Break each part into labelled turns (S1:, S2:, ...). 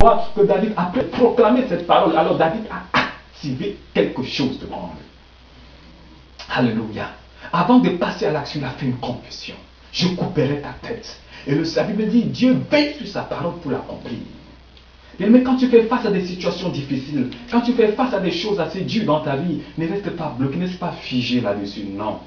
S1: voit que David, après proclamer cette parole, alors David a activé quelque chose de grand. Alléluia. Avant de passer à l'action, il a fait une confession. Je couperai ta tête. Et la Bible dit, Dieu veille sur sa parole pour l'accomplir. Mais quand tu fais face à des situations difficiles, quand tu fais face à des choses assez dures dans ta vie, ne reste pas bloqué, ne reste pas figé là-dessus, non.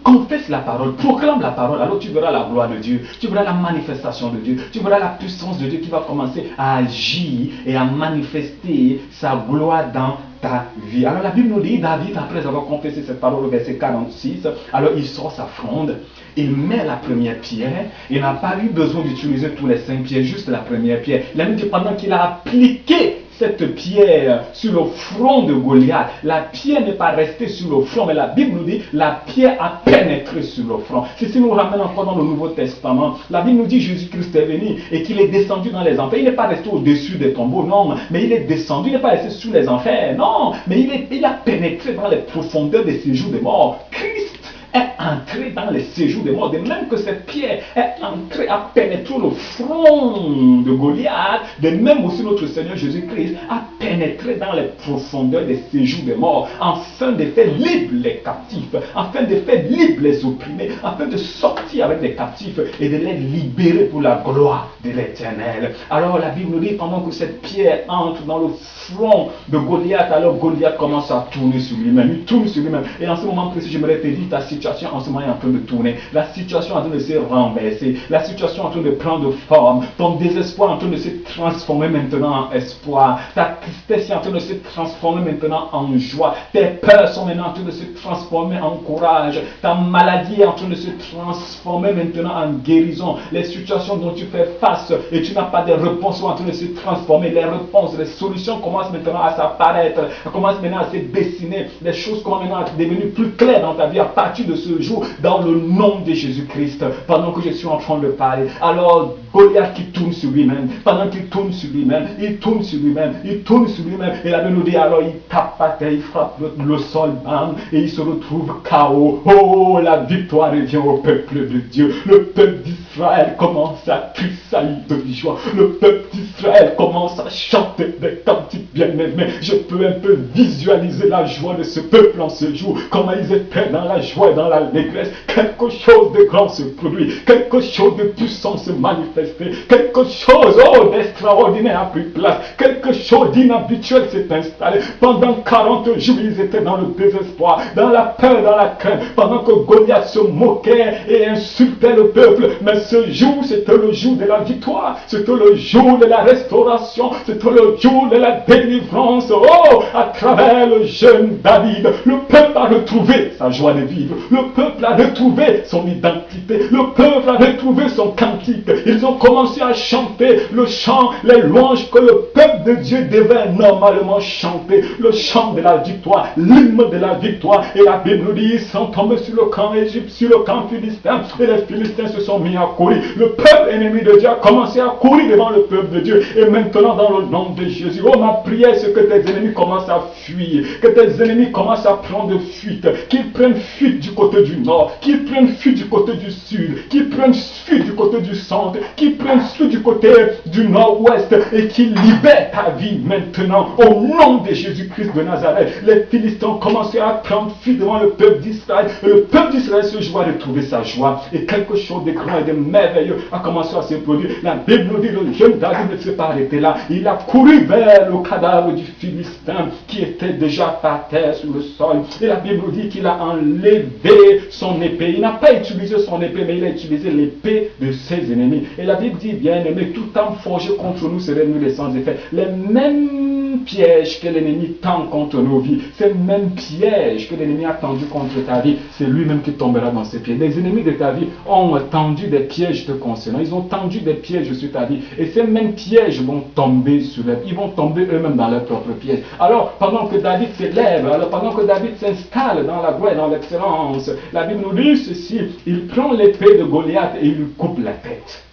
S1: Confesse la parole, proclame la parole, alors tu verras la gloire de Dieu, tu verras la manifestation de Dieu, tu verras la puissance de Dieu qui va commencer à agir et à manifester sa gloire dans ta vie. Alors la Bible nous dit, David, après avoir confessé cette parole au verset 46, alors il sort sa fronde, il met la première pierre, il n'a pas eu besoin d'utiliser tous les 5 pierres, juste la première pierre. Il a dit pendant qu'il a appliqué cette pierre sur le front de Goliath, la pierre n'est pas restée sur le front, mais la Bible nous dit la pierre a pénétré sur le front. Ceci nous ramène encore dans le Nouveau Testament. La Bible nous dit Jésus-Christ est venu et qu'il est descendu dans les enfers. Il n'est pas resté au-dessus des tombeaux, non, mais il est descendu, il n'est pas resté sous les enfers, non, mais il a pénétré dans les profondeurs des séjours des morts. Christ est entré dans les séjours des morts, de même que cette pierre est entrée, a pénétré le front de Goliath, de même aussi notre Seigneur Jésus-Christ a pénétré dans les profondeurs des séjours des morts, afin de faire libre les captifs, afin de faire libre les opprimés, afin de sortir avec les captifs et de les libérer pour la gloire de l'Éternel. Alors la Bible nous dit, pendant que cette pierre entre dans le front de Goliath, alors Goliath commence à tourner sur lui-même, il tourne sur lui-même, et en ce moment précis, j'aimerais te dire, ta situation en ce moment est en train de tourner, la situation est en train de se renverser, la situation est en train de prendre forme, ton désespoir est en train de se transformer maintenant en espoir, ta tristesse est en train de se transformer maintenant en joie, tes peurs sont maintenant en train de se transformer en courage, ta maladie est en train de se transformer maintenant en guérison, les situations dont tu fais face et tu n'as pas de réponse sont en train de se transformer, les réponses, les solutions commencent maintenant à s'apparaître, commencent maintenant à se dessiner, les choses commencent maintenant à devenir plus claires dans ta vie à partir de ce jour, dans le nom de Jésus-Christ, pendant que je suis en train de parler. Alors Goliath qui tourne sur lui-même, pendant qu'il tourne sur lui-même, il tourne sur lui-même, il tourne sur lui-même, et la Bible nous dit alors il tape à terre, il frappe le sol, bam, et il se retrouve KO. Oh, la victoire revient au peuple de Dieu. Le peuple d'Israël commence à tressaillir de joie, le peuple d'Israël commence à chanter des cantiques bien-aimés. Je peux un peu visualiser la joie de ce peuple en ce jour, comment ils étaient dans la joie et dans l'allégresse. Quelque chose de grand se produit, quelque chose de puissant se manifeste, quelque chose d'extraordinaire a pris place, quelque chose d'inhabituel s'est installé. Pendant 40 jours, ils étaient dans le désespoir, dans la peur, dans la crainte, pendant que Goliath se moquait et insultait le peuple. Mais ce jour, c'était le jour de la victoire, c'était le jour de la restauration, c'était le jour de la délivrance. Oh, à travers le jeune David, le peuple a retrouvé sa joie de vivre, le peuple a retrouvé son identité, le peuple a retrouvé son cantique. Ils ont commencé à chanter le chant, les louanges que le peuple de Dieu devait normalement chanter, le chant de la victoire, l'hymne de la victoire. Et la Bible nous dit, ils sont tombés sur le camp Égypte, sur le camp philistin, et les Philistins se sont mis à courir. Le peuple ennemi de Dieu a commencé à courir devant le peuple de Dieu. Et maintenant, dans le nom de Jésus, oh, ma prière, c'est que tes ennemis commencent à fuir, que tes ennemis commencent à prendre fuite, qu'ils prennent fuite du côté du nord, qu'ils prennent fuite du côté du sud, qu'ils prennent fuite du côté du centre, qu'ils prennent fuite du côté du nord-ouest, et qu'ils libèrent ta vie maintenant, au nom de Jésus-Christ de Nazareth. Les Philistins ont commencé à prendre fuite devant le peuple d'Israël, et le peuple d'Israël se joie de trouver sa joie, et quelque chose de grand et de merveilleux a commencé à se produire. La Bible nous dit, le jeune David ne s'est pas arrêté là, il a couru vers le cadavre du Philistin qui était déjà par terre sur le sol, et la Bible nous dit qu'il a enlevé son épée. Il n'a pas utilisé son épée, mais il a utilisé l'épée de ses ennemis. Et la Bible dit, bien aimé, tout temps forgé contre nous serait nul et sans effet. Les mêmes pièges que l'ennemi tend contre nos vies, ces mêmes pièges que l'ennemi a tendu contre ta vie, c'est lui-même qui tombera dans ses pièges. Les ennemis de ta vie ont tendu des pièges te concernant, ils ont tendu des pièges sur ta vie, et ces mêmes pièges vont tomber sur eux, ils vont tomber eux-mêmes dans leurs propres pièges. Alors, pendant que David s'élève, alors pendant que David s'installe dans la gloire et dans l'excellence, la Bible nous dit ceci, il prend l'épée de Goliath et il lui coupe la tête.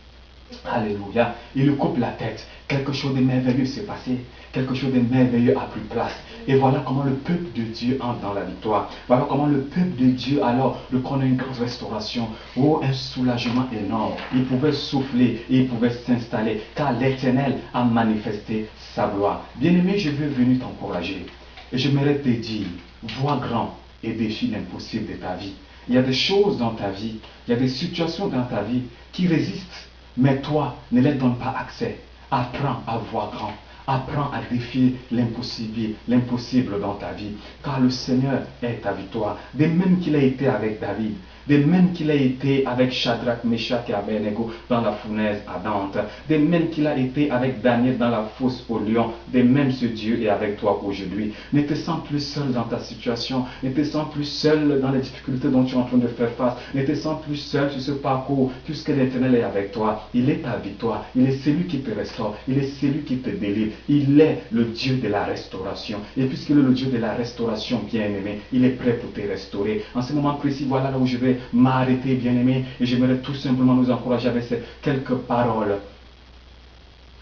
S1: Alléluia. Il lui coupe la tête. Quelque chose de merveilleux s'est passé. Quelque chose de merveilleux a pris place. Et voilà comment le peuple de Dieu entre dans la victoire. Voilà comment le peuple de Dieu alors reconnaît une grande restauration. Oh, un soulagement énorme. Il pouvait souffler et il pouvait s'installer. Car l'Éternel a manifesté sa gloire. Bien-aimé, je veux venir t'encourager. Et j'aimerais te dire, vois grand et défie l'impossible de ta vie. Il y a des choses dans ta vie, il y a des situations dans ta vie qui résistent. Mais toi, ne leur donne pas accès. Apprends à voir grand. Apprends à défier l'impossible dans ta vie. Car le Seigneur est ta victoire. De même qu'il a été avec David. De même qu'il a été avec Shadrach, Meshach et Abednego dans la fournaise ardente. De même qu'il a été avec Daniel dans la fosse au lion. De même ce Dieu est avec toi aujourd'hui. Ne te sens plus seul dans ta situation. Ne te sens plus seul dans les difficultés dont tu es en train de faire face. Ne te sens plus seul sur ce parcours. Puisque l'Éternel est avec toi. Il est ta victoire. Il est celui qui te restaure. Il est celui qui te délivre. Il est le Dieu de la restauration. Et puisqu'il est le Dieu de la restauration, bien-aimé, il est prêt pour te restaurer. En ce moment précis, voilà là où je vais m'arrêter, bien-aimé. Et j'aimerais tout simplement nous encourager avec ces quelques paroles.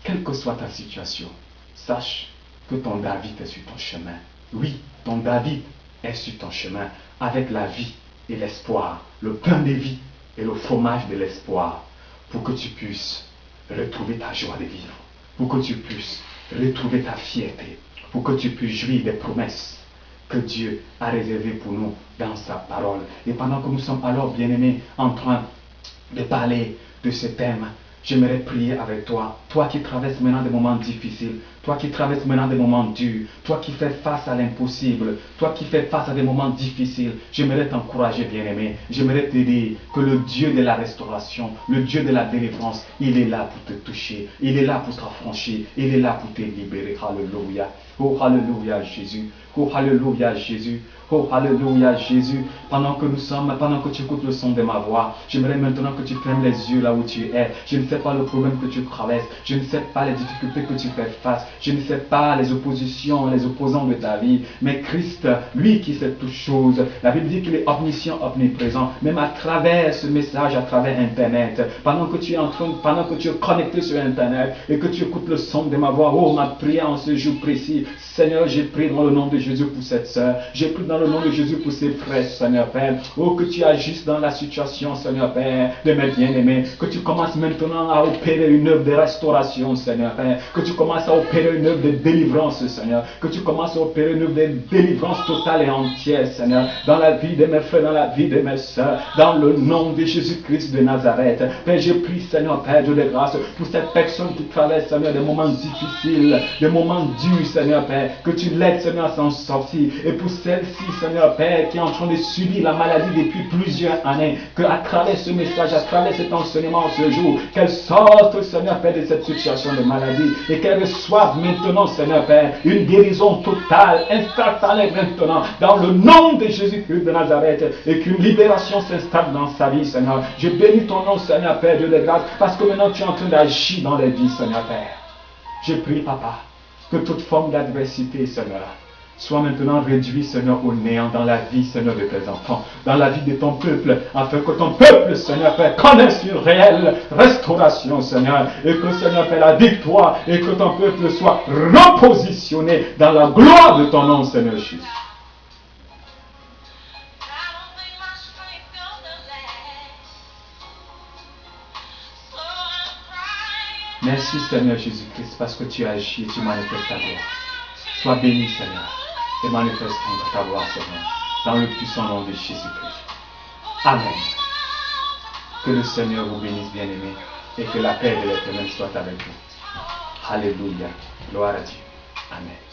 S1: Quelle que soit ta situation, sache que ton David est sur ton chemin. Oui, ton David est sur ton chemin avec la vie et l'espoir, le pain de vie et le fromage de l'espoir, pour que tu puisses retrouver ta joie de vivre, pour que tu puisses retrouver ta fierté, pour que tu puisses jouir des promesses que Dieu a réservées pour nous dans sa parole. Et pendant que nous sommes alors, bien-aimés, en train de parler de ce thème, j'aimerais prier avec toi, toi qui traverses maintenant des moments difficiles, toi qui traverses maintenant des moments durs, toi qui fais face à l'impossible, toi qui fais face à des moments difficiles. J'aimerais t'encourager, bien-aimé. J'aimerais te dire que le Dieu de la restauration, le Dieu de la délivrance, il est là pour te toucher, il est là pour t'affranchir, il est là pour te libérer. Alléluia. Oh, alléluia, Jésus. Oh, alléluia, Jésus. Oh, alléluia, Jésus. Pendant que tu écoutes le son de ma voix, j'aimerais maintenant que tu fermes les yeux là où tu es. Je ne sais pas le problème que tu traverses. Je ne sais pas les difficultés que tu fais face. Je ne sais pas les oppositions, les opposants de ta vie. Mais Christ, lui qui sait toutes choses, la Bible dit qu'il est omniscient, omniprésent, même à travers ce message, à travers Internet. Pendant que tu es connecté sur Internet et que tu écoutes le son de ma voix, oh, ma prière en ce jour précis, Seigneur, j'ai prié dans le nom de Jésus pour cette sœur. J'ai prié dans le nom de Jésus pour ses frères, Seigneur Père. Oh, que tu agisses dans la situation, Seigneur Père, de mes bien-aimés. Que tu commences maintenant à opérer une œuvre de restauration, Seigneur Père. Que tu commences à opérer une œuvre de délivrance, Seigneur. Que tu commences à opérer une œuvre de délivrance totale et entière, Seigneur. Dans la vie de mes frères, dans la vie de mes sœurs. Dans le nom de Jésus-Christ de Nazareth. Père, je prie, Seigneur Père, Dieu de grâce, pour cette personne qui traverse, Seigneur, des moments difficiles, des moments durs, Seigneur Père. Que tu l'aides, Seigneur, à s'en sortir. Et pour celle-ci, Seigneur Père, qui est en train de subir la maladie depuis plusieurs années, qu'à travers ce message, à travers cet enseignement ce jour, qu'elle sorte, Seigneur Père, de cette situation de maladie et qu'elle reçoive maintenant, Seigneur Père, une guérison totale, instantanée maintenant, dans le nom de Jésus-Christ de Nazareth, et qu'une libération s'installe dans sa vie, Seigneur. Je bénis ton nom, Seigneur Père, Dieu de grâce, parce que maintenant tu es en train d'agir dans les vies, Seigneur Père. Je prie, Papa, que toute forme d'adversité, Seigneur, soit maintenant réduite, Seigneur, au néant dans la vie, Seigneur, de tes enfants, dans la vie de ton peuple, afin que ton peuple, Seigneur Père, connaisse une réelle restauration, Seigneur, et que, Seigneur Père, la victoire, et que ton peuple soit repositionné dans la gloire de ton nom, Seigneur Jésus. Merci, Seigneur Jésus-Christ, parce que tu agis et tu manifestes ta gloire. Sois béni, Seigneur, et manifeste ta gloire, Seigneur, dans le puissant nom de Jésus-Christ. Amen. Que le Seigneur vous bénisse, bien-aimés, et que la paix de l'Éternel soit avec vous. Alléluia. Gloire à Dieu. Amen.